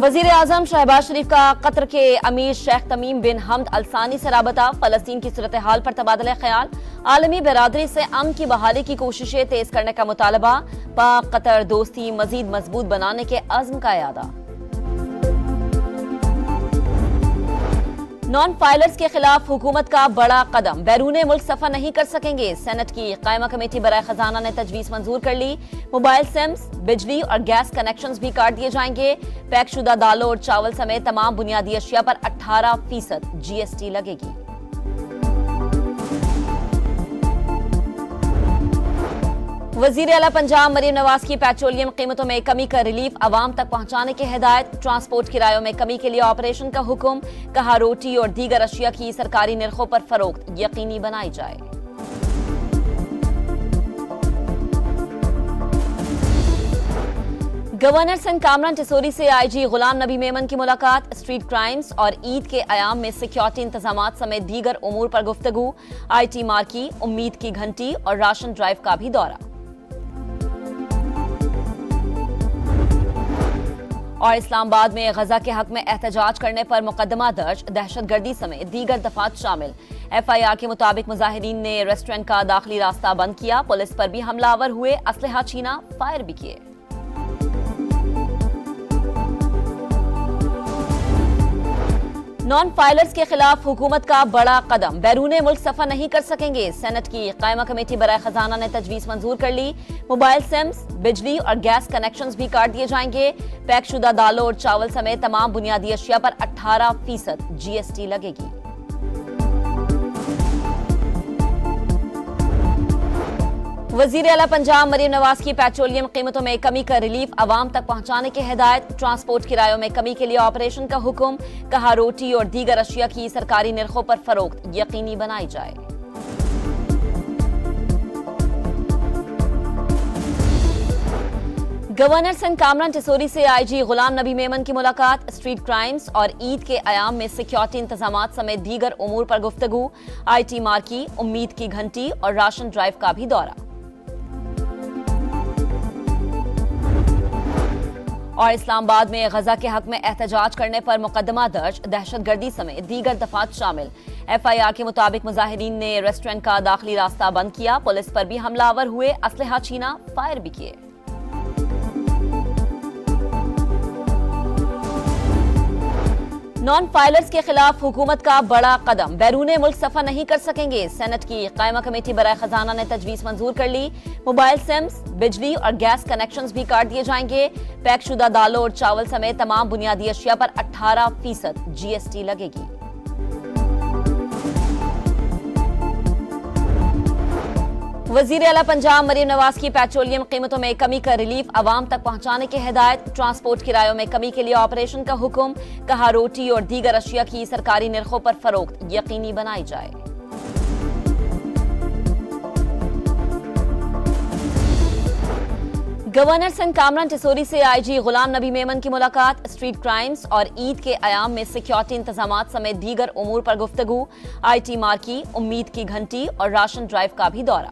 वजीर आजम शहबाज शरीफ का कतर के अमीर शेख तमीम बिन हमद अलसानी से राबता। फलस्तीन की सूरत हाल पर तबादला ख्याल। आलमी बरादरी से अमन की बहाली की कोशिशें तेज करने का मुतालबा। पाक कतर दोस्ती मजीद मजबूत बनाने के अज़्म का यादा। नॉन फाइलर्स के खिलाफ हुकूमत का बड़ा कदम। बैरूने मुल्क सफर नहीं कर सकेंगे। सेनेट की कायमा कमेटी बराए खजाना ने तजवीज मंजूर कर ली। मोबाइल सिम्स, बिजली और गैस कनेक्शंस भी काट दिए जाएंगे। पैकशुदा दालों और चावल समेत तमाम बुनियादी अशिया पर 18% GST लगेगी। वजीर आला पंजाब मरीम नवाज की पेट्रोलियम कीमतों में कमी का रिलीफ अवाम तक पहुंचाने की हिदायत। ट्रांसपोर्ट किरायों में कमी के लिए ऑपरेशन का हुक्म। कहा रोटी और दीगर अशिया की सरकारी निर्खों पर फरोख्त यकीनी बनाई जाए। गवर्नर सिंध कामरान टिसोरी से IG गुलाम नबी मेमन की मुलाकात। स्ट्रीट क्राइम्स और ईद के अयाम में सिक्योरिटी इंतजामात समेत दीगर उमूर पर गुफ्तगू। IT मार्की, उम्मीद की घंटी और राशन ड्राइव का भी दौरा। और इस्लामाबाद में गजा के हक में एहतजाज करने पर मुकदमा दर्ज। दहशतगर्दी समेत दीगर दफात शामिल। FIR के मुताबिक मुजाहिरीन ने रेस्टोरेंट का दाखिली रास्ता बंद किया। पुलिस पर भी हमलावर हुए, असलहा छीना, फायर भी किए। नॉन फाइलर्स के खिलाफ हुकूमत का बड़ा कदम। बैरूने मुल्क सफर नहीं कर सकेंगे। सेनेट की कायमा कमेटी बराए खजाना ने तजवीज मंजूर कर ली। मोबाइल सिम्स, बिजली और गैस कनेक्शंस भी काट दिए जाएंगे। पैकशुदा दालों और चावल समेत तमाम बुनियादी अशिया पर 18% GST लगेगी। वजीर आला पंजाब मरीम नवाज की पेट्रोलियम कीमतों में कमी का रिलीफ अवाम तक पहुंचाने की हिदायत। ट्रांसपोर्ट किरायों में कमी के लिए ऑपरेशन का हुक्म। कहा रोटी और दीगर अशिया की सरकारी निर्खों पर फरोख्त यकीनी बनाई जाए। गवर्नर सिंध कामरान टिसोरी से IG गुलाम नबी मेमन की मुलाकात। स्ट्रीट क्राइम्स और ईद के अयाम में सिक्योरिटी इंतजामात समेत दीगर उमूर पर गुफ्तगू। IT मार्की, उम्मीद की घंटी और राशन ड्राइव का भी दौरा। और इस्लामाबाद में गजा के हक में एहतजाज करने पर मुकदमा दर्ज। दहशतगर्दी समेत दीगर दफात शामिल। FIR के मुताबिक मुजाहिरीन ने रेस्टोरेंट का दाखिली रास्ता बंद किया। पुलिस पर भी हमलावर हुए, असलहा छीना, फायर भी किए। नॉन फाइलर्स के खिलाफ हुकूमत का बड़ा कदम। बैरूने मुल्क सफर नहीं कर सकेंगे। सेनेट की कायमा कमेटी बराए खजाना ने तजवीज मंजूर कर ली। मोबाइल सिम्स, बिजली और गैस कनेक्शंस भी काट दिए जाएंगे। पैकशुदा दालों और चावल समेत तमाम बुनियादी अशिया पर 18% GST लगेगी। वजीर आला पंजाब मरीम नवाज की पेट्रोलियम कीमतों में कमी का रिलीफ अवाम तक पहुंचाने की हिदायत। ट्रांसपोर्ट किरायों में कमी के लिए ऑपरेशन का हुक्म। कहा रोटी और दीगर अशिया की सरकारी निर्खों पर फरोख्त यकीनी बनाई जाए। गवर्नर सिंध कामरान टिसोरी से IG गुलाम नबी मेमन की मुलाकात। स्ट्रीट क्राइम्स और ईद के अयाम में सिक्योरिटी इंतजामात समेत दीगर उमूर पर गुफ्तगू। IT मार्की, उम्मीद की घंटी और राशन ड्राइव का भी दौरा।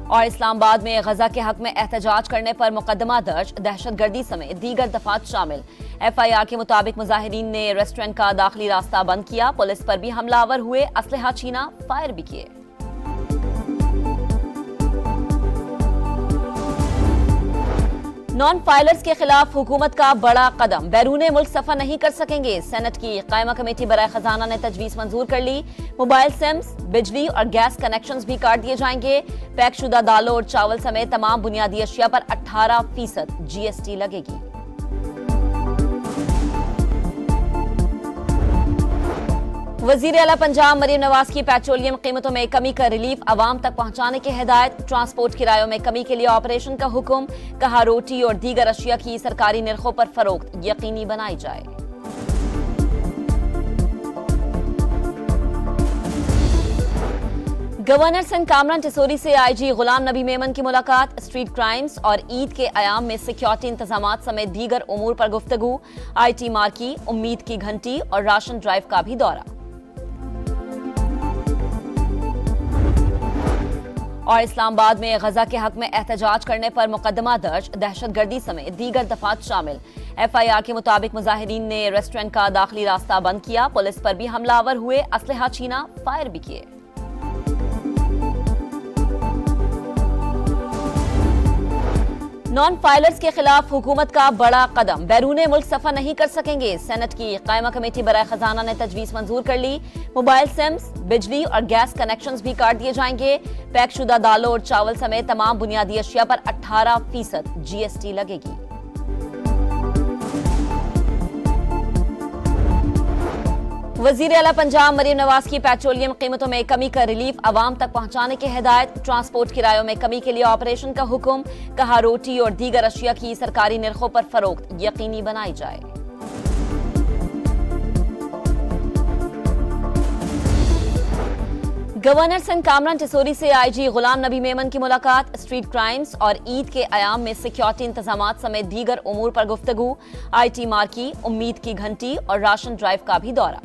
और इस्लामाबाद में गजा के हक में एहतजाज करने पर मुकदमा दर्ज। दहशतगर्दी समेत दीगर दफात शामिल। FIR के मुताबिक मुजाहिरीन ने रेस्टोरेंट का दाखिली रास्ता बंद किया। पुलिस पर भी हमलावर हुए, असलहा छीना, फायर भी किए। नॉन फाइलर्स के खिलाफ हुकूमत का बड़ा कदम। बैरूने मुल्क सफर नहीं कर सकेंगे। सेनेट की कायमा कमेटी बराए खजाना ने तजवीज मंजूर कर ली। मोबाइल सिम्स, बिजली और गैस कनेक्शंस भी काट दिए जाएंगे। पैकशुदा दालों और चावल समेत तमाम बुनियादी अशिया पर 18% GST लगेगी। वजीर आला पंजाब मरीम नवाज की पेट्रोलियम कीमतों में कमी का रिलीफ अवाम तक पहुंचाने की हिदायत। ट्रांसपोर्ट किरायों में कमी के लिए ऑपरेशन का हुक्म। कहा रोटी और दीगर अशिया की सरकारी निर्खों पर फरोख्त यकीनी बनाई जाए। गवर्नर सिंध कामरान टिसोरी से IG गुलाम नबी मेमन की मुलाकात। स्ट्रीट क्राइम्स और ईद के अयाम में सिक्योरिटी इंतजामात समेत दीगर उमूर पर गुफ्तगू। IT मार्की, उम्मीद की घंटी और राशन ड्राइव का भी दौरा। और इस्लामाबाद में गजा के हक में एहतजाज करने पर मुकदमा दर्ज, दहशतगर्दी समेत दीगर दफात शामिल। FIR के मुताबिक मुजाहिरीन ने रेस्टोरेंट का दाखिली रास्ता बंद किया, पुलिस पर भी हमलावर हुए, असलहा छीना, फायर भी किए। नॉन फाइलर्स के खिलाफ हुकूमत का बड़ा कदम, बैरून मुल्क सफर नहीं कर सकेंगे। सेनेट की कायमा कमेटी बराए खजाना ने तजवीज मंजूर कर ली। मोबाइल सिम्स, बिजली और गैस कनेक्शंस भी काट दिए जाएंगे। पैकशुदा दालों और चावल समेत तमाम बुनियादी अशिया पर 18% GST लगेगी। वजीर आला पंजाब मरीम नवाज की पेट्रोलियम कीमतों में कमी का रिलीफ अवाम तक पहुंचाने की हिदायत। ट्रांसपोर्ट किरायों में कमी के लिए ऑपरेशन का हुक्म, कहा रोटी और दीगर अशिया की सरकारी निर्खों पर फरोख्त यकीनी बनाई जाए। गवर्नर सिंध कामरान टिसोरी से IG गुलाम नबी मेमन की मुलाकात। स्ट्रीट क्राइम्स और ईद के अयाम में सिक्योरिटी इंतजामात समेत दीगर उमूर पर गुफ्तगू। IT मार्की, उम्मीद की घंटी और राशन ड्राइव का भी दौरा।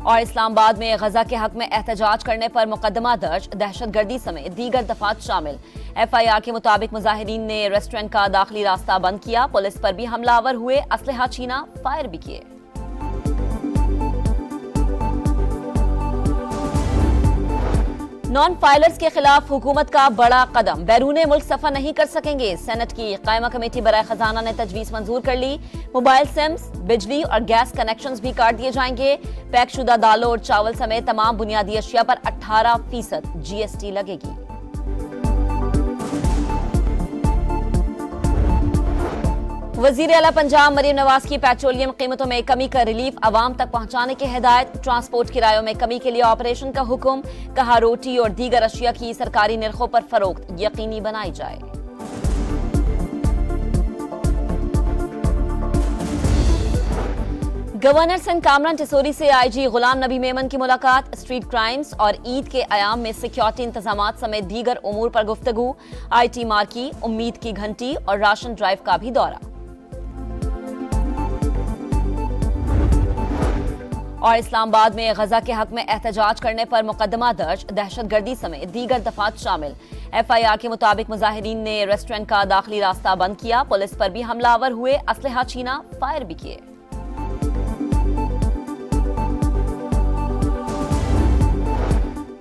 और इस्लामाबाद में गजा के हक में एहतजाज करने पर मुकदमा दर्ज, दहशतगर्दी समेत दीगर दफात शामिल। FIR के मुताबिक मुजाहिरीन ने रेस्टोरेंट का दाखिली रास्ता बंद किया, पुलिस पर भी हमलावर हुए, असलहा छीना, फायर भी किए। नॉन फाइलर्स के खिलाफ हुकूमत का बड़ा कदम, बैरून मुल्क सफर नहीं कर सकेंगे। सेनेट की कायमा कमेटी बराए खजाना ने तजवीज मंजूर कर ली। मोबाइल सिम्स, बिजली और गैस कनेक्शंस भी काट दिए जाएंगे। पैकशुदा दालों और चावल समेत तमाम बुनियादी अशिया पर 18% GST लगेगी। वजीर आला पंजाब मरीम नवाज की पेट्रोलियम कीमतों में कमी का रिलीफ अवाम तक पहुंचाने की हिदायत। ट्रांसपोर्ट किरायों में कमी के लिए ऑपरेशन का हुक्म, कहा रोटी और दीगर अशिया की सरकारी निर्खों पर फरोख्त यकीनी बनाई जाए। गवर्नर सिंध कामरान टिसोरी से IG गुलाम नबी मेमन की मुलाकात। स्ट्रीट क्राइम्स और ईद के अयाम में सिक्योरिटी इंतजामात समेत दीगर उमूर पर गुफ्तगू। IT मार्की, उम्मीद की घंटी और राशन ड्राइव का भी दौरा। और इस्लामाबाद में गजा के हक में एहतजाज करने पर मुकदमा दर्ज, दहशतगर्दी समेत दीगर दफात शामिल। FIR के मुताबिक मुजाहिरीन ने रेस्टोरेंट का दाखिली रास्ता बंद किया, पुलिस पर भी हमलावर हुए, असलहा छीना, फायर भी किए।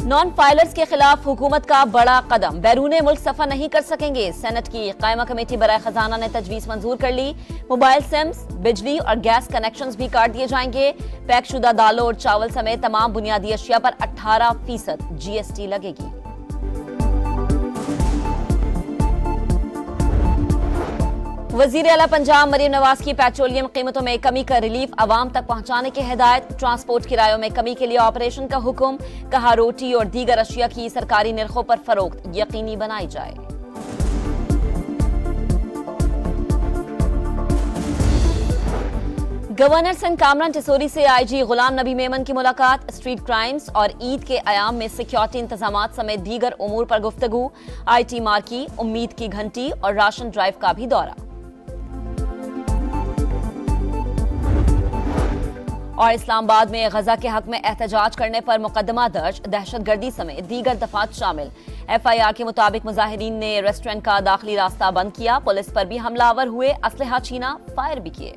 नॉन फाइलर्स के खिलाफ हुकूमत का बड़ा कदम, बैरून मुल्क सफर नहीं कर सकेंगे। सेनेट की कायमा कमेटी बराए खजाना ने तजवीज मंजूर कर ली। मोबाइल सिम्स, बिजली और गैस कनेक्शंस भी काट दिए जाएंगे। पैकशुदा दालों और चावल समेत तमाम बुनियादी अशिया पर 18% GST लगेगी। वजीर आला पंजाब मरीम नवाज की पेट्रोलियम कीमतों में कमी का रिलीफ अवाम तक पहुंचाने की हिदायत। ट्रांसपोर्ट किरायों में कमी के लिए ऑपरेशन का हुक्म, कहा रोटी और दीगर अशिया की सरकारी निर्खों पर फरोख्त यकीनी बनाई जाए। गवर्नर सिंध कामरान टिसोरी से IG गुलाम नबी मेमन की मुलाकात। स्ट्रीट क्राइम्स और ईद के अयाम में सिक्योरिटी इंतजामात समेत दीगर उमूर पर गुफ्तगू। IT मार्की, उम्मीद की घंटी और राशन ड्राइव का भी दौरा। और इस्लामाबाद में गजा के हक में एहतजाज करने पर मुकदमा दर्ज, दहशतगर्दी समेत दीगर दफात शामिल। FIR के मुताबिक मुजाहिरीन ने रेस्टोरेंट का दाखिली रास्ता बंद किया, पुलिस पर भी हमलावर हुए, असलहा छीना, फायर भी किए।